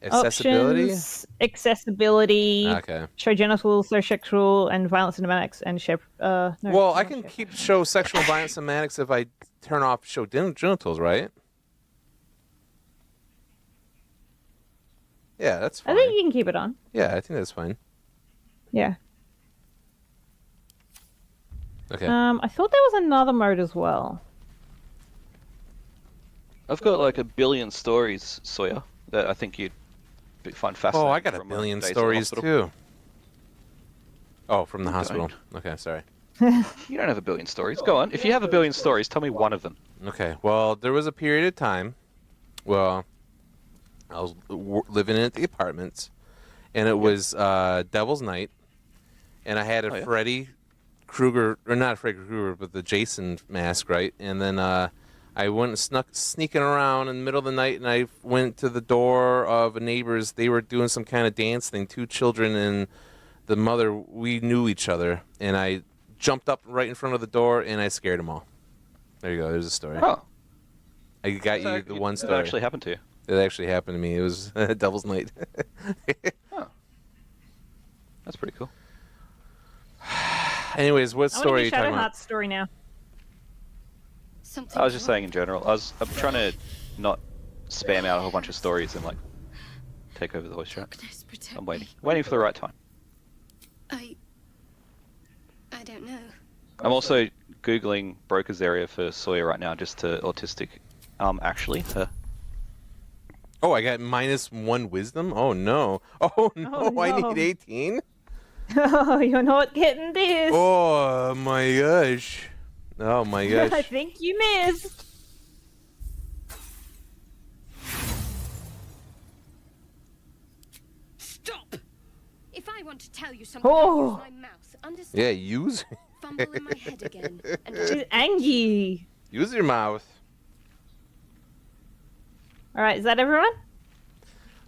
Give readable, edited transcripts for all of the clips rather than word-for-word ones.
Accessibility? Options, accessibility, Okay. show genital, show sexual, and violent cinematics, and show. No, Well, I not can show keep fashion. show sexual and violent semantics if I turn off show genitals, right? Yeah, that's I fine. think you can keep it on. Yeah, I think that's fine. Yeah. Okay. I thought there was another mode as well. I've got like a billion stories, Sawyer, that I think you'd find fascinating. Oh, I got a from billion days at the stories hospital. too. Oh, from the You hospital. don't. Okay, sorry. You don't have a billion stories. Go on. If you have a billion stories, tell me one of them. Okay, well, there was a period of time, well, I was living in the apartments, and it was Devil's Night, and I had a Oh, yeah? Freddy Krueger, or not Freddy Krueger, but the Jason mask, right? And then I went sneaking around in the middle of the night, and I went to the door of a neighbor's. They were doing some kind of dance thing. 2 children and the mother, we knew each other, and I jumped up right in front of the door, and I scared them all. There you go. There's a story. Oh, I got so you the one That story. actually happened to you. It actually happened to me. It was Devil's Night. Oh, that's pretty cool. Anyways, what I want story are to you do talking about? Shadowheart's story now. Something I was just saying in general. I'm trying to not spam out a whole bunch of stories and like take over the voice chat. Darkness, protect I'm waiting, me. waiting for the right time. I don't know. I'm also googling Broker's area for Sawyer right now, just to autistic. Actually, Oh, I got -1 wisdom? Oh, no. Oh, no. Oh, I no. need 18? Oh, you're not getting this. Oh, my gosh. Oh, my I gosh. think you missed. Stop! If I want to tell you something, Oh. I use my mouth. Understand? Yeah, use Fumble in my head again. And She's angry. use your mouth. All right, is that everyone?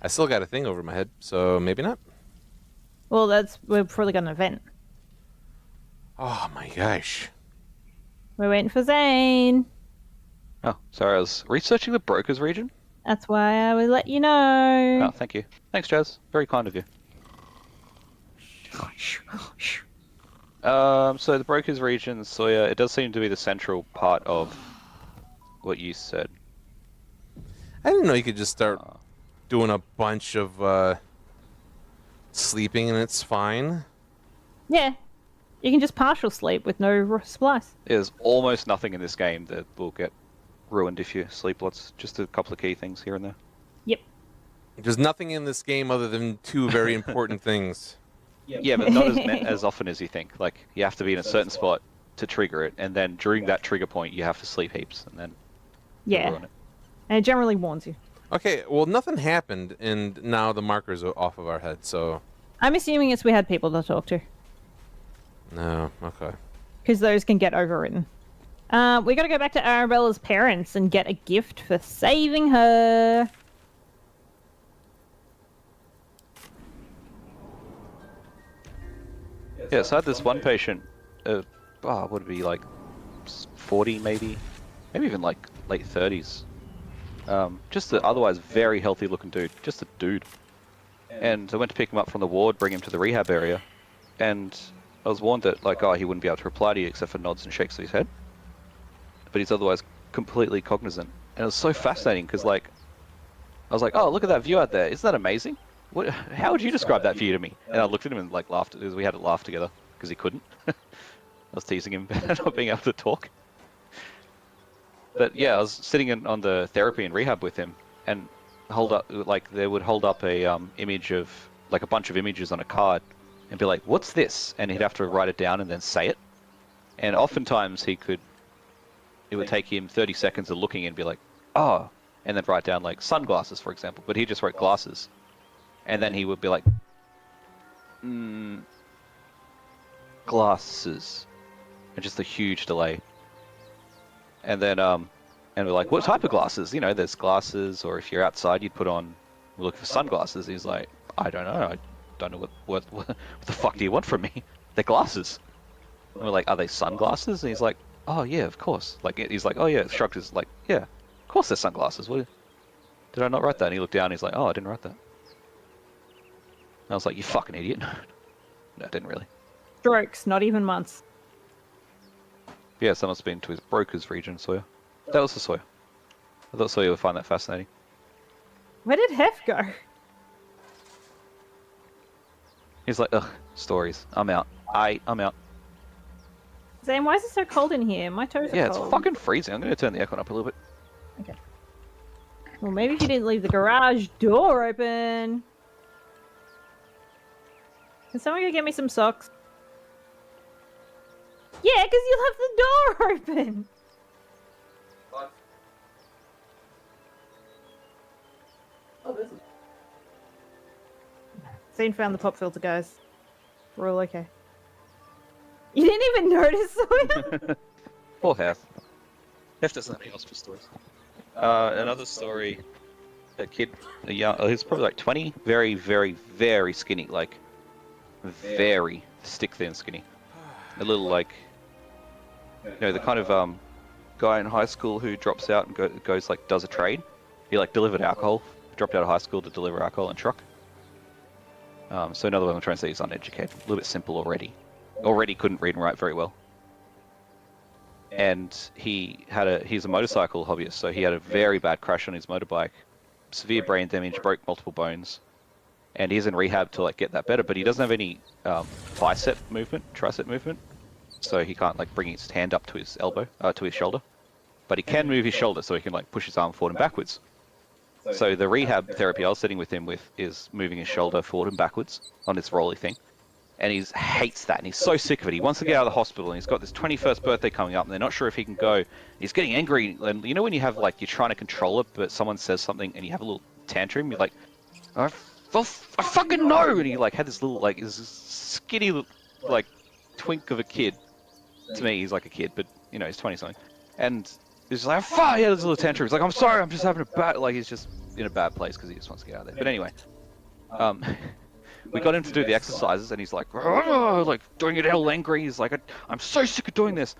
I still got a thing over my head, so maybe not. Well, we're probably got an event. Oh, my gosh. We're waiting for Zane. oh, sorry, I was researching the Broker's region. That's why I would let you know. Oh, thank you. Thanks, Jazz. Very kind of you. So the Broker's region, Sawyer, it does seem to be the central part of what you said. I didn't know you could just start doing a bunch of sleeping and it's fine. Yeah, you can just partial sleep with no splice. There's almost nothing in this game that will get ruined if you sleep lots. Just a couple of key things here and there. Yep. There's nothing in this game other than 2 very important things. Yeah, but not as often as you think. Like, you have to be in a certain spot to trigger it, and then during that trigger point, you have to sleep heaps, and then Yeah, ruin it. and it generally warns you. Okay, well, nothing happened, and now the markers are off of our head, so... I'm assuming it's we had people to talk to, No, okay. because those can get overwritten. We gotta go back to Arabella's parents and get a gift for saving her. Yeah, so I had this one patient, what would it be, like 40 maybe even like late 30s. Just an otherwise very healthy looking dude, just a dude. And I went to pick him up from the ward, bring him to the rehab area, and I was warned that like, oh, he wouldn't be able to reply to you except for nods and shakes of his head. But he's otherwise completely cognizant. And it was so fascinating because like, I was like, oh, look at that view out there, isn't that amazing? What, how would you describe that view to me? And I looked at him and like laughed, because we had to laugh together, because he couldn't. I was teasing him about not being able to talk. But yeah, I was sitting on the therapy and rehab with him, and they would hold up a image of, like a bunch of images on a card, and be like, what's this? And he'd have to write it down and then say it. And oftentimes it would take him 30 seconds of looking and be like, oh, and then write down like sunglasses, for example. But he just wrote glasses. And then he would be like, glasses. And just a huge delay. And then, and we're like, what type of glasses? You know, there's glasses, or if you're outside, you'd put on, we look for sunglasses. He's like, I don't know. I don't know what the fuck do you want from me? They're glasses. And we're like, are they sunglasses? And he's like, oh yeah, of course. Like, he's like, oh yeah, shrugged his, like, yeah, of course they're sunglasses. Did I not write that? And he looked down and he's like, oh, I didn't write that. And I was like, you fucking idiot. No, I didn't really. Strokes, not even months. Yeah, someone's been to his broker's region, Sawyer. That was the Sawyer. I thought Sawyer would find that fascinating. Where did Hef go? He's like, ugh, stories. I'm out. I'm out. Zane, why is it so cold in here? My toes are Yeah, cold. it's fucking freezing. I'm going to turn the aircon up a little bit. Okay. Well, maybe if you didn't leave the garage door open. Can someone go get me some socks? Yeah, because you left the door open. What? Zane found the pop filter, guys. We're all okay. You didn't even notice, Sawyer? Poor Hef. Hef doesn't have any hospital stories. Another story. A kid, he's probably like 20, very, very, very skinny, like very stick-thin skinny. A little like, the kind of guy in high school who drops out and goes like does a trade. He like delivered alcohol, dropped out of high school to deliver alcohol in truck. So another one I'm trying to say he's uneducated, a little bit simple already. Already couldn't read and write very well. And he's a motorcycle hobbyist, so he had a very bad crash on his motorbike, severe brain damage, broke multiple bones, and he's in rehab to like get that better. But he doesn't have any tricep movement, so he can't like bring his hand up to his elbow, to his shoulder. But he can move his shoulder, so he can like push his arm forward and backwards. So the rehab therapy I was sitting with him with is moving his shoulder forward and backwards on this rolly thing. And he hates that, and he's so sick of it. He wants to get out of the hospital, and he's got this 21st birthday coming up, and they're not sure if he can go. He's getting angry, and you know when you have, like, you're trying to control it, but someone says something, and you have a little tantrum, you're like, I fucking know! And he, like, had this little, like, this skinny, like, twink of a kid. To me, he's like a kid, but, he's 20-something. And he's like, fuck! He had this little tantrum. He's like, I'm sorry, I'm just having a bad... Like, he's just in a bad place, because he just wants to get out of there. But anyway, we got him to do the exercises, and he's like, like doing it all angry. He's like, I'm so sick of doing this.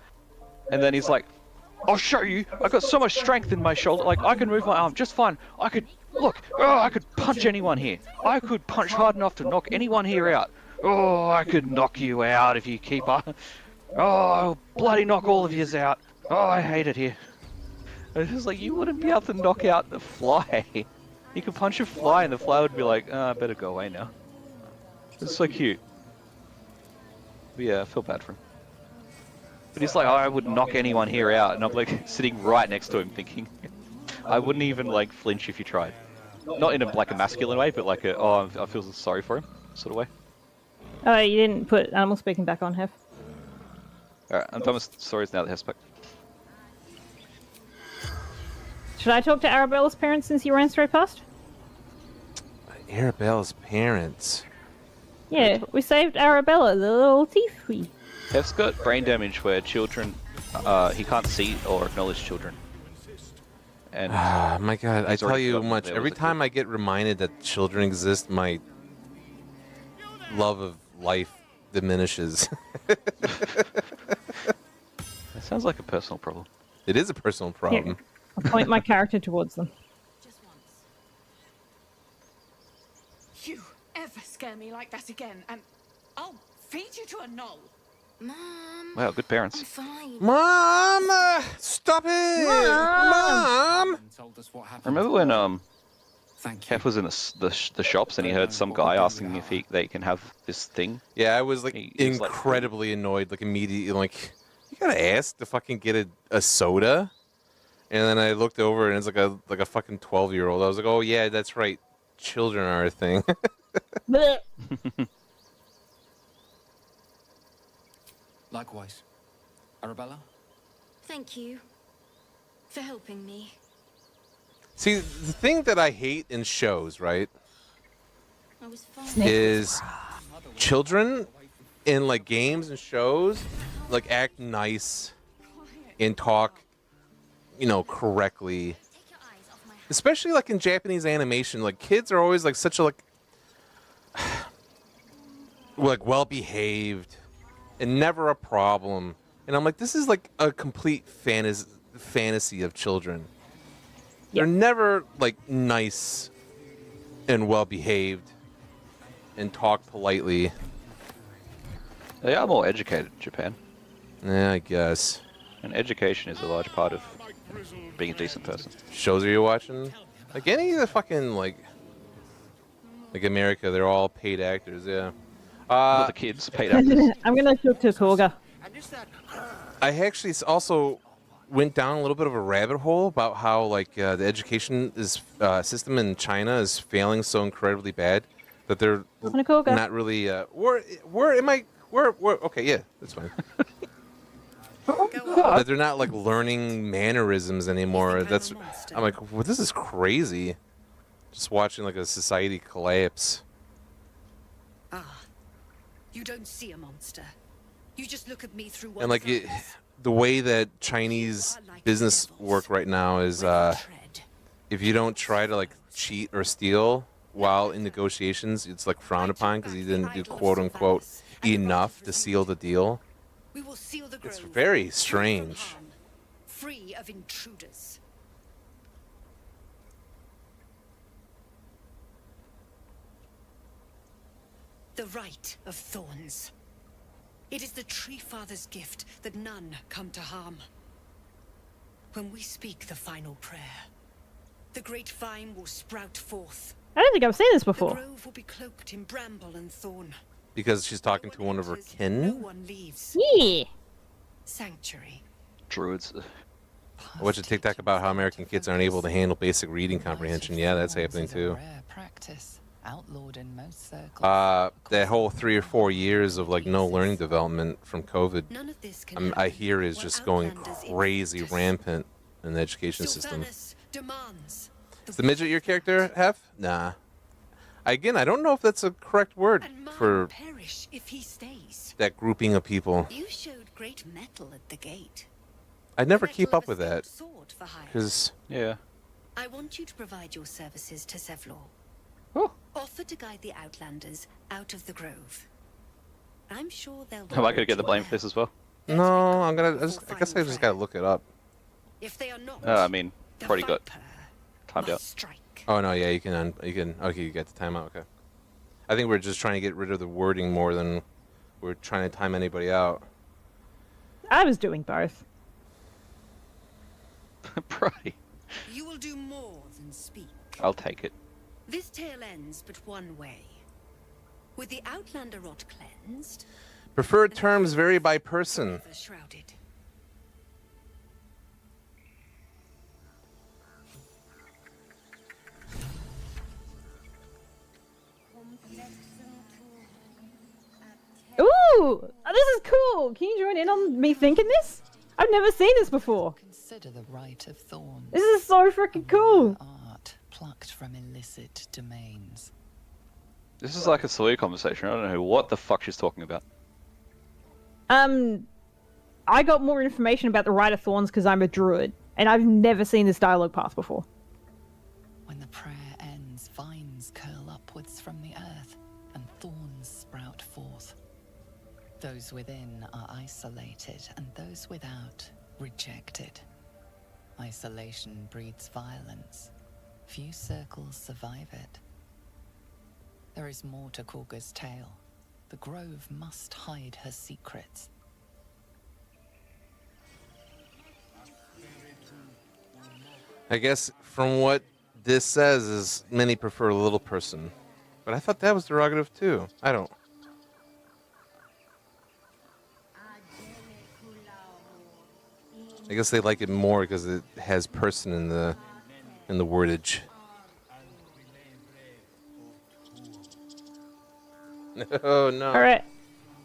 And then he's like, I'll show you. I've got so much strength in my shoulder. Like, I can move my arm just fine. I could punch anyone here. I could punch hard enough to knock anyone here out. Oh, I could knock you out if you keep up. Oh, I'll bloody knock all of yous out. Oh, I hate it here. And it's like, you wouldn't be able to knock out the fly. You could punch a fly, and the fly would be like, I better go away now. It's so cute. But yeah, I feel bad for him. But he's like, I would knock anyone here out, and I'm like sitting right next to him thinking, I wouldn't even like flinch if you tried. Not in a masculine way, but like I feel sorry for him sort of way. Oh, you didn't put animal speaking back on, Hef. Alright, I'm done with stories now that Hef spoke. Should I talk to Arabella's parents since you ran straight past? Arabella's parents. Yeah, we saved Arabella, the little thief. Hef's got brain damage where children, he can't see or acknowledge children. And my God, I he's tell already you forgotten much. there was Every a time kid. I get reminded that children exist, my love of life diminishes. That sounds like a personal problem. It is a personal problem. I'll point my character towards them. Just once. You ever scare me like that again, and I'll feed you to a knoll. Mom. Wow, good parents. I'm fine. Mom! Stop it! Mom! Told us what happened. Remember when Thank you. Hef was in the shops and he heard some guy asking if they can have this thing? Yeah, I was like He was, like, incredibly annoyed, like immediately, like, you gotta ask to fucking get a soda? And then I looked over and it's like a fucking 12-year-old. I was like, oh yeah, that's right. Children are a thing. Blech. Likewise. Arabella? Thank you for helping me. See, the thing that I hate in shows, right, I was fine. is children in like games and shows like act nice and talk, correctly. Take your eyes off my hand. Especially like in Japanese animation, like kids are always like such a like well behaved and never a problem. And I'm like, this is like a complete fantasy of children. they're never like nice and well behaved and talk politely. They are more educated in Japan, Yeah, I guess. and education is a large part of being a decent person. Shows are you watching? Like any of the fucking like America, they're all paid actors. Yeah. Not the kids, paid actors. I'm gonna talk to Korga. I actually also went down a little bit of a rabbit hole about how like the education system in China is failing so incredibly bad that they're Talking to Korga. not really. Where am I? Where? Okay, yeah, that's fine. That they're not like learning mannerisms anymore. That's. I'm like, well, this is crazy. Just watching like a society collapse. You don't see a monster. You just look at me through one And like the way that Chinese business work right now is, if you don't try to like cheat or steal while in negotiations, it's like frowned upon because you didn't do quote unquote enough to seal the deal. We will seal the It's grove, very free from strange. harm, free of intruders. The right of thorns. It is the Tree Father's gift that none come to harm. When we speak the final prayer, the great vine will sprout forth. I don't think I've seen this The before. grove will be cloaked in bramble and thorn. Because she's talking to No one of her enters, No kin. one leaves. Yeah. Sanctuary. Druids. I watched a TikTok about how American kids aren't able to handle basic reading comprehension. Yeah, that's happening too. Rare practice, outlawed in most circles. That whole 3 or 4 years of like no learning development from COVID, None of this can I happen hear is while just going Outlanders crazy infect us. rampant in the education system. Sylvanas demands Is the midget your character, Hef? Nah. Again, I don't know if that's a correct word and mine for perish if he stays. that grouping of people. You showed great mettle at the gate. I never Mettle keep of up a with that skilled sword for hire. because Yeah. I want you to provide your services to Sevlor. Oh. Offer to guide the Outlanders out of the grove. I'm sure they'll. Am I going to get the blame for this as well? no, I guess I just gotta look it up. If they are not, I mean, the probably got Viper timed must out. strike. Oh no, yeah, you can. Okay, you get the timeout. Okay. I think we're just trying to get rid of the wording more than we're trying to time anybody out. I was doing both. Probably. You will do more than speak. I'll take it. This tale ends but one way. With the Outlander rot cleansed, Preferred terms vary by person. forever shrouded. Ooh, oh, this is cool. Can you join in on me thinking this? I've never seen this before. Consider the right of thorns. This is so freaking cool. Art plucked from illicit domains. This is like a silly conversation. I don't know what the fuck she's talking about. I got more information about the Rite of Thorns because I'm a druid, and I've never seen this dialogue path before. When the prayer ends, vines curl upwards from the earth, and thorns sprout forth. Those within are isolated, and those without rejected. Isolation breeds violence. Few circles survive it. There is more to Korga's tale. The grove must hide her secrets. I guess from what this says is many prefer a little person. But I thought that was derogative too. I don't. I guess they like it more because it has person in the wordage. Oh no. All right,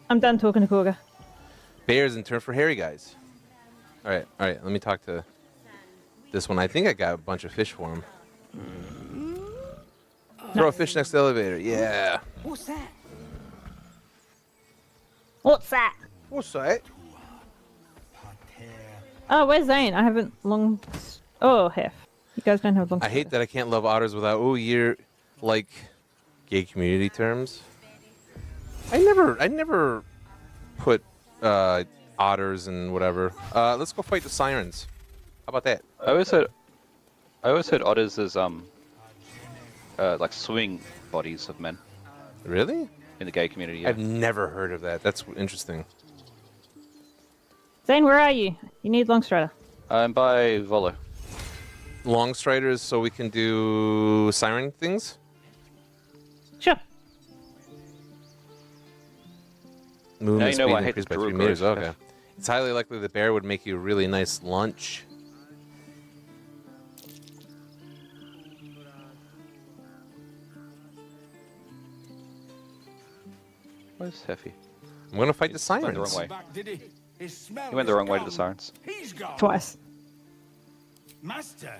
I'm done talking to Korga. Bears in turn for hairy guys. All right. Let me talk to this one. I think I got a bunch of fish for him. Throw a fish next to the elevator. Yeah. What's that? What's that? What's that? Oh, where's Zane? I haven't long. Oh, Hef. You guys don't have long. I hate that I can't love otters without, oh, you're like gay community terms. I never put otters and whatever. Let's go fight the sirens. How about that? I always heard I always heard otters as like swimming bodies of men Really? in the gay community. Yeah. I've never heard of that. That's interesting. Zane, where are you? You need Longstrider. I'm by Volo. Long striders, so we can do siren things. Sure. Movement Now you know speed I hate increased the by 3 druid meters. growth. Okay. It's highly likely the bear would make you a really nice lunch. Where's Heffy? I'm gonna fight the Went the sirens. wrong way. Back, did he? His smell He went the is wrong way to the gone. sirens. He's gone. Twice. Master,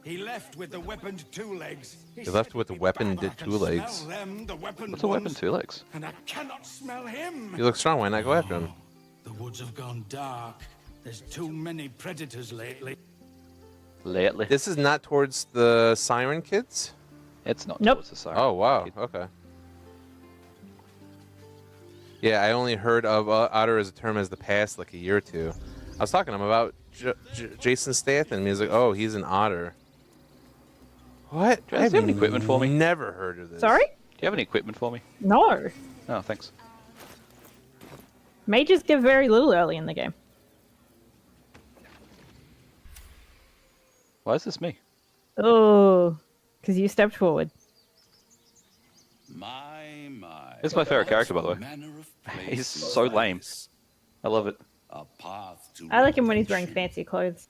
he left with the weaponed two legs. He left with the weaponed But I can two legs. smell them, the weaponed What's a weapon? ones, 2 legs. and I cannot smell him. You look strong. Why not go after him? The woods have gone dark. There's too many predators lately. Lately. This is not towards the siren kids. It's not Nope. towards the siren. Oh wow. Okay. Yeah, I only heard of otter as a term as the past like a year or two. I was talking to him about Jason Statham. He's like, oh, he's an otter. What? Do you have any equipment for me? Never heard of this. Sorry? Do you have any equipment for me? No. Oh, thanks. Mages give very little early in the game. Why is this me? Oh, because you stepped forward. My. This is my favorite character, by the way. Manner of He's places so like lame. this, I love it. a path to I like him when he's wearing redemption, fancy clothes.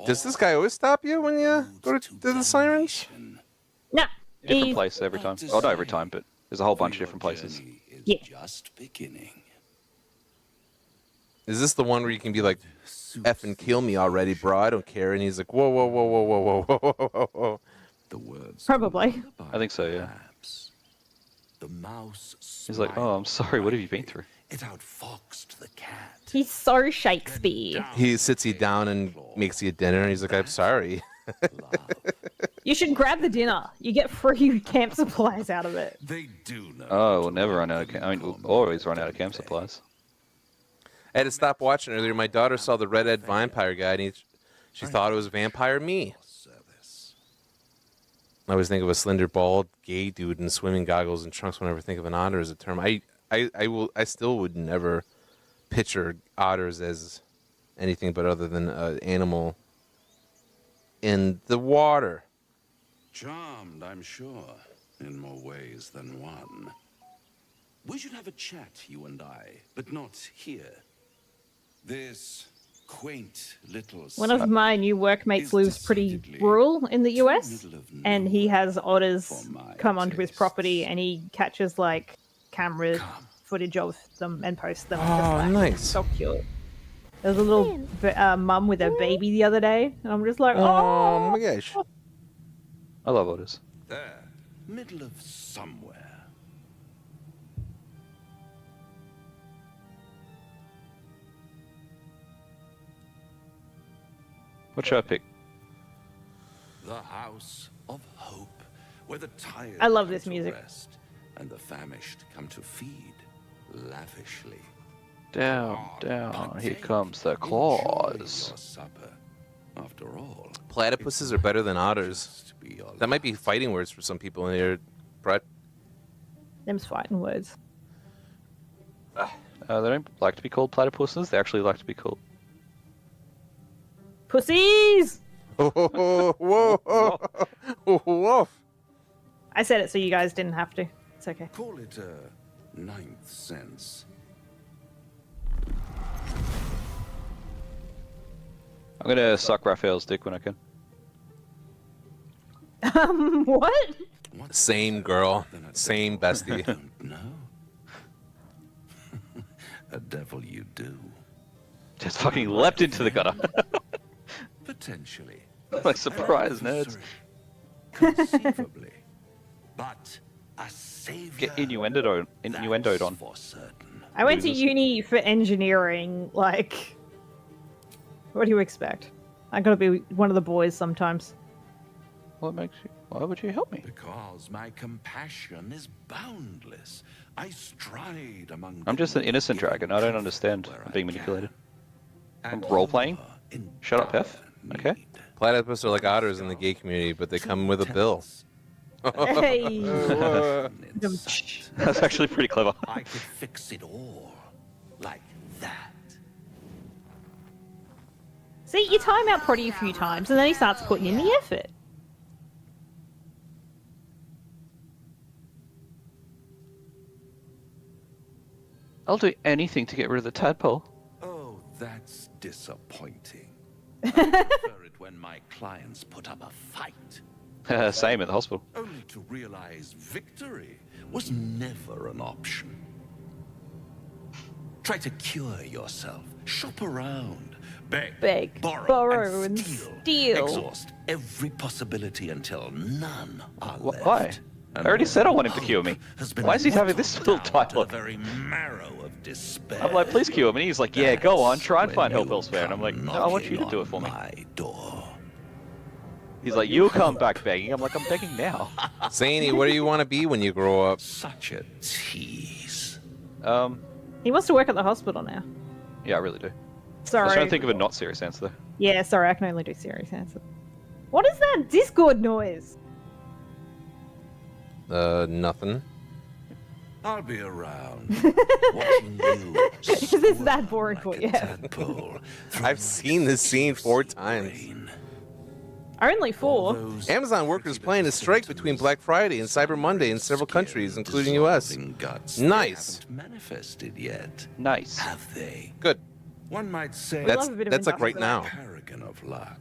Does this guy always stop you when you go to the sirens? damnation. No. Different He, place every time. Oh, not every time, but there's a whole bunch of Your different places. journey is Yeah. just beginning. Is this the one where you can be like, F and kill me already, bro? I don't care. And he's like, whoa, whoa, whoa, whoa, whoa, whoa, whoa, whoa, whoa, whoa. The words. Probably. I think so, yeah. Perhaps. The mouse. He's like, oh, I'm sorry, what have you been through? It outfoxed the cat. He's so Shakespeare. He sits you down and makes you dinner. And he's like, I'm sorry. Love. You should grab the dinner. You get free camp supplies out of it. They do know. Oh, we'll never run out of camp. I mean, we'll always run out of camp supplies. I had to stop watching earlier. My daughter saw the Red Dead Vampire guy, and she thought it was Vampire Me. Service. I always think of a slender, bald, gay dude in swimming goggles and trunks whenever I think of an otter as a term. I still would never picture otters as anything but other than an animal in the water. Charmed, I'm sure, in more ways than one. We should have a chat, you and I, but not here. This quaint little. One of my new workmates lives pretty rural in the US, and he has otters come onto his property, and he catches like camera footage of them and posts them. Oh, nice. So cute. There's a little mum with her baby the other day, and I'm just like, Oh oh. my gosh. I love otters. There, middle of somewhere. What should I pick? The house of hope, where the tired I love come this to music. rest, and the famished come to feed lavishly. Down, down. Here comes the claws. Enjoy your supper. After all, Platypuses are better than otters. must be your That might be fighting words for some people in here, Brett. Them's fighting words. They don't like to be called platypuses. They actually like to be called. Pussies! Oh, whoa, whoa, whoa, whoa. I said it so you guys didn't have to. It's okay. Call it a ninth sense. I'm gonna suck Raphael's dick when I can. What? What's Same girl, than a same devil? bestie. Don't know. A devil you do. Just fucking leapt into the gutter. Potentially. Like, surprise, nerds. Conceivably. But a savior. Get innuendoed that's on. for certain. I went to Losers. uni for engineering. Like, what do you expect? I gotta be one of the boys sometimes. What makes you? Why would you help me? Because my compassion is boundless. I stride among. I'm just an innocent dragon. I don't understand being manipulated. I'm role-playing? Shut up, Hef. Okay. Platypus are like otters in the gay community, but they come with a bill. Hey. That's actually pretty clever. I could fix it all like that. See, you time out Proddy a few times, and then he starts putting in the effort. I'll do anything to get rid of the tadpole. Oh, that's disappointing. I prefer it when my clients put up a fight. Same at the hospital. Only to realize victory was never an option. Try to cure yourself. Shop around. Beg, borrow and steal. steal. Exhaust every possibility until none are left. Why? I already said I want him to cure me. Why is he having this little dialogue? The very marrow of despair. I'm like, please cure me. And he's like, yeah, go on, try and find help elsewhere. And I'm like, no, I want you to knocking do it for me. on my door. He's like, you'll come back begging. I'm like, I'm begging now. Zany, what do you want to be when you grow up? Such a tease. He wants to work at the hospital now. Yeah, I really do. I was Sorry. trying to think of a not serious answer though. Yeah, sorry, I can only do serious answers. What is that Discord noise? Nothing. I'll be around. Watching you. Is this that boring like for a you? tadpole through I've seen this scene 4 times. rain. Only 4. Those Amazon workers planning a strike between Black Friday and Cyber Monday in several countries, including U.S. dissolving guts Nice. they haven't manifested yet, Nice. have they? Good. One might say That's love a bit of that's like right industrial. now. paragon of luck.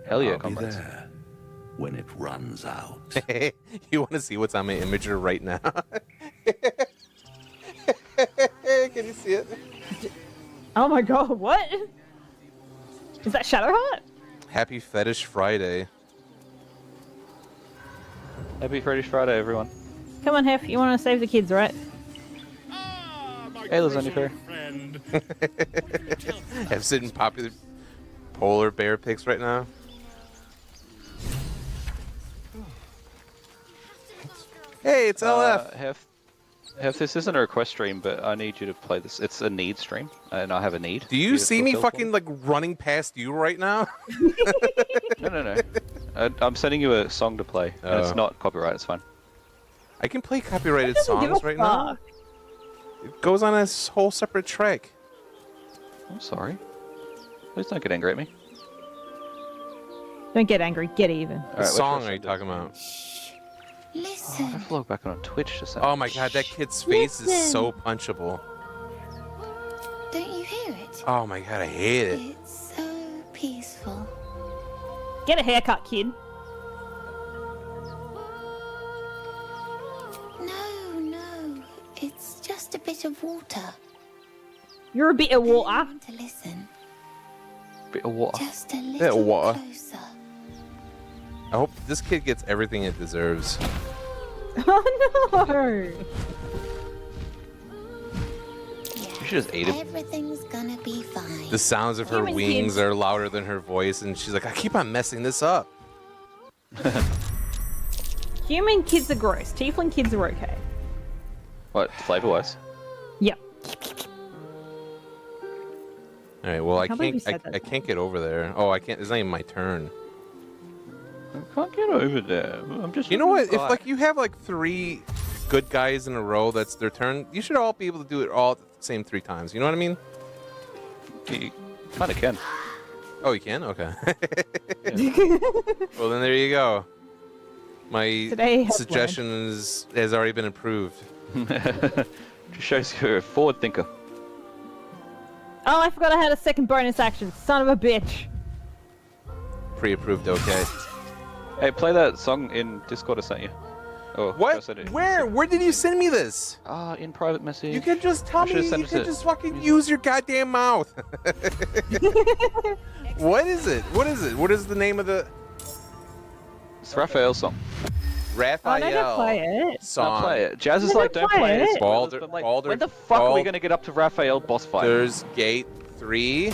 Hell yeah, I'll be comrades. there when it runs out. You want to see what's on my imager right now? Can you see it? Oh my god, what? Is that Shadowheart? Happy Fetish Friday. Happy Fetish Friday, everyone. Come on, Hef, you want to save the kids, right? Hey, Lasagna Fair. I'm sitting popular polar bear pics right now. Hey, it's LF. Hef, this isn't a request stream, but I need you to play this. It's a need stream, and I have a need. Do you see me fucking like running past you right now? No. I'm sending you a song to play, and it's not copyright. It's fine. I can play copyrighted Doesn't give a songs right now. fuck. It goes on a whole separate track. I'm sorry. Please don't get angry at me. Don't get angry, get even. What Alright, song which are you one should I talking about? I Listen. have to log back on Twitch to say. Oh my god, that kid's face is Listen. so punchable. Don't you hear it? Oh my god, I hate it. It's so peaceful. Get a haircut, kid. No. It's just a bit of water. You're a bit of I water. want to listen. Bit of water. Just a Bit of little water. closer. I hope this kid gets everything it deserves. Oh no! Yeah. You should just eat it. Everything's gonna be fine. The sounds of her Human wings kids. are louder than her voice, and she's like, I keep on messing this up. Human kids are gross. Tiefling kids are okay. What, flavor-wise? Yep. All right, well, I can't believe you can't, said that. I can't get over there. Oh, I can't. It's not even my turn. I can't get over there. I'm just. You know what? If like you have like 3 good guys in a row, that's their turn. You should all be able to do it all at the same 3 times. You know what I mean? You kind of can. Oh, you can? Okay. Well, then there you go. My Today has suggestion has already been approved. Just shows you're a forward thinker. Oh, I forgot I had a second bonus action. Son of a bitch. Pre-approved, okay. Hey, play that song in Discord I sent you. Oh, I What? sent it. Where? Where did you send me this? In private message. You can just tell I me. should've You sent can it to- just fucking use your goddamn mouth. What is it? What is it? What is the name of the It's Raphael's song. I know to play Raphael it. song? Don't play it. Jazz is Never like, don't play play it. it. Baldur- I'm like, Baldur- when the fuck are we Bald- gonna get up to Raphael boss fight? There's Gate 3.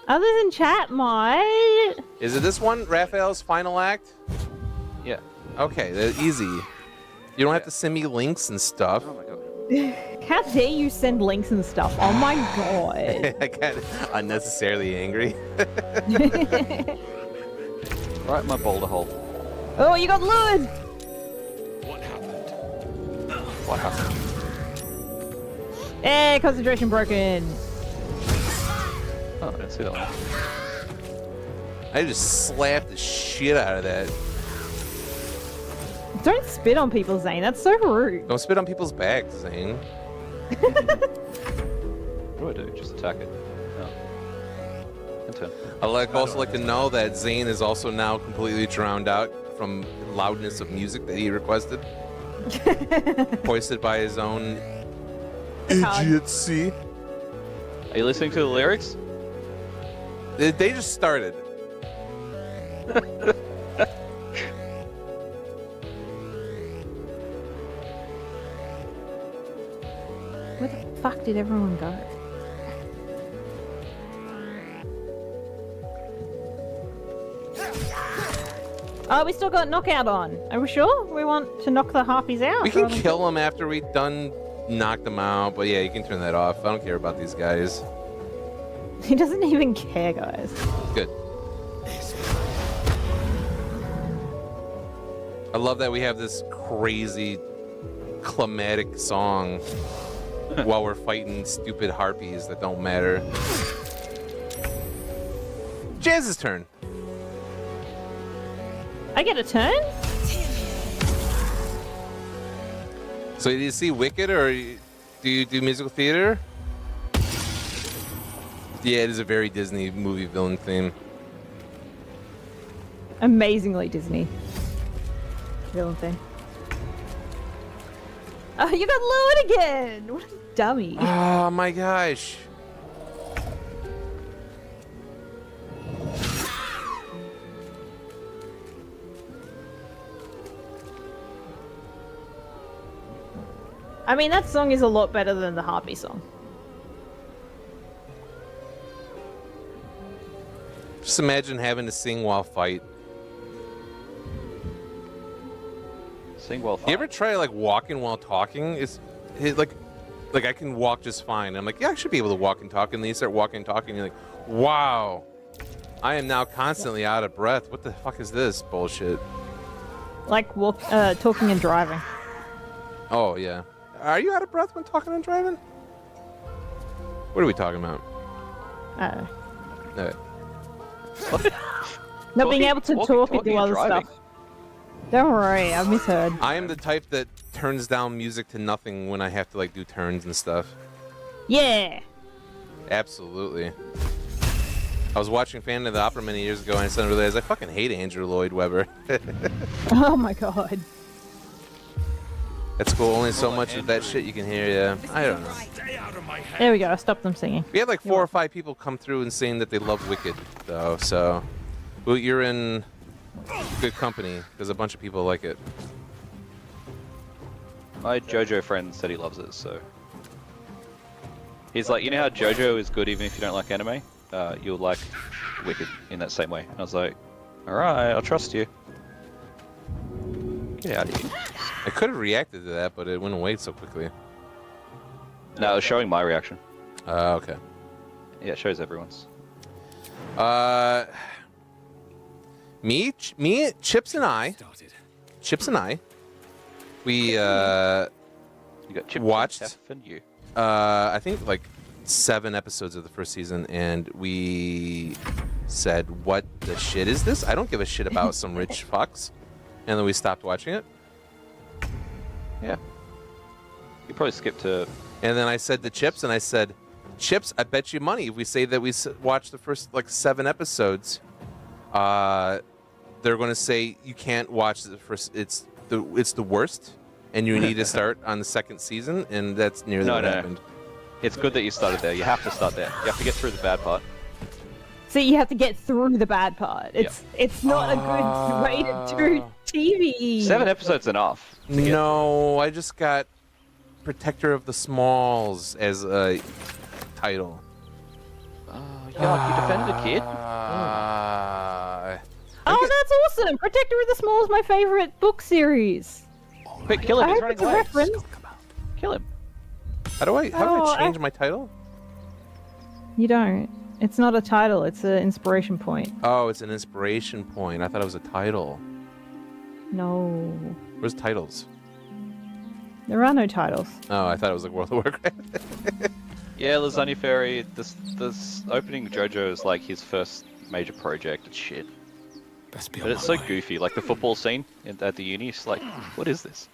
Other than chat, mate. Is it this one? Raphael's final act? Yeah. Okay, that's easy. You don't have to send me links and stuff. Oh my god. How dare you send links and stuff? Oh my god. I got unnecessarily angry. Right in my boulder hole. Oh, you got lured! What happened? What happened? Hey, concentration broken. Oh, I didn't see that one. I just slapped the shit out of that. Don't spit on people, Zane. That's so rude. Don't spit on people's backs, Zane. What do I do? Just attack it. No. And turn. I'd also like to know that Zane is also now completely drowned out from loudness of music that he requested. Hoisted by his own idiocy. Are you listening to the lyrics? They just started. Where the fuck did everyone go? Oh, we still got knockout on. Are we sure? We want to knock the harpies out? We can rather than- kill them after we done knock them out, but yeah, you can turn that off. I don't care about these guys. He doesn't even care, guys. Good. I love that we have this crazy climatic song while we're fighting stupid harpies that don't matter. Jazz's turn. I get a turn? So do you see Wicked or do you do musical theater? Yeah, it is a very Disney movie villain theme. Amazingly Disney. Villain thing. Oh, you got lured again! What a dummy. Oh my gosh. I mean, that song is a lot better than the Harpy song. Just imagine having to sing while fight. Sing well. You ever try like walking while talking? Like I can walk just fine. I'm like, yeah, I should be able to walk and talk. And then you start walking and talking, and you're like, wow, I am now constantly out of breath. What the fuck is this bullshit? Like talking and driving. Oh yeah. Are you out of breath when talking and driving? What are we talking about? No. Not being able to talk and do other driving. stuff. Don't worry, I misheard. I am the type that turns down music to nothing when I have to like do turns and stuff. Yeah. Absolutely. I was watching Phantom of the Opera many years ago and I suddenly realized I fucking hate Andrew Lloyd Webber. Oh my god. That's cool. Only so much of that shit you can hear. Yeah, I don't know. There we go, I stopped them singing. We had like 4 or 5 people come through and saying that they love Wicked, though. So, well, you're in good company because a bunch of people like it. My JoJo friend said he loves it, so he's like, you know how JoJo is good even if you don't like anime? You'll like Wicked in that same way. And I was like, all right, I'll trust you. Get out of here. I could have reacted to that, but it went away so quickly. No, it was showing my reaction. Okay. Yeah, it shows everyone's. Me, Chips and I, we You got Chip, watched, Steph, and you. I think like 7 episodes of the first season, and we said, "What the shit is this? I don't give a shit about some rich fucks," and then we stopped watching it. Yeah. You probably skipped to. And then I said to Chips, and I said, "Chips, I bet you money if we say that we watched the first like 7 episodes, they're going to say you can't watch the first. It's the worst, and you need to start on the 2nd season." And that's nearly what happened. It's good that you started there. You have to start there. You have to get through the bad part. So you have to get through the bad part. It's not a good way to do TV. 7 episodes enough. No, I just got Protector of the Smalls as a title. Yeah, you defended a kid. Oh, that's awesome! Protector of the Small is my favorite book series. Quick, kill him. I He's hope running it's a away. reference. Kill him. How do I Oh, change my title? You don't. It's not a title. It's an inspiration point. Oh, it's an inspiration point. I thought it was a title. No, Where's titles? there are no titles. Oh, I thought it was like World of Warcraft. Yeah, Lasagna Fairy, this opening JoJo is like his first major project and shit. Best be But it's so goofy, like the football scene at the uni, it's like, what is this?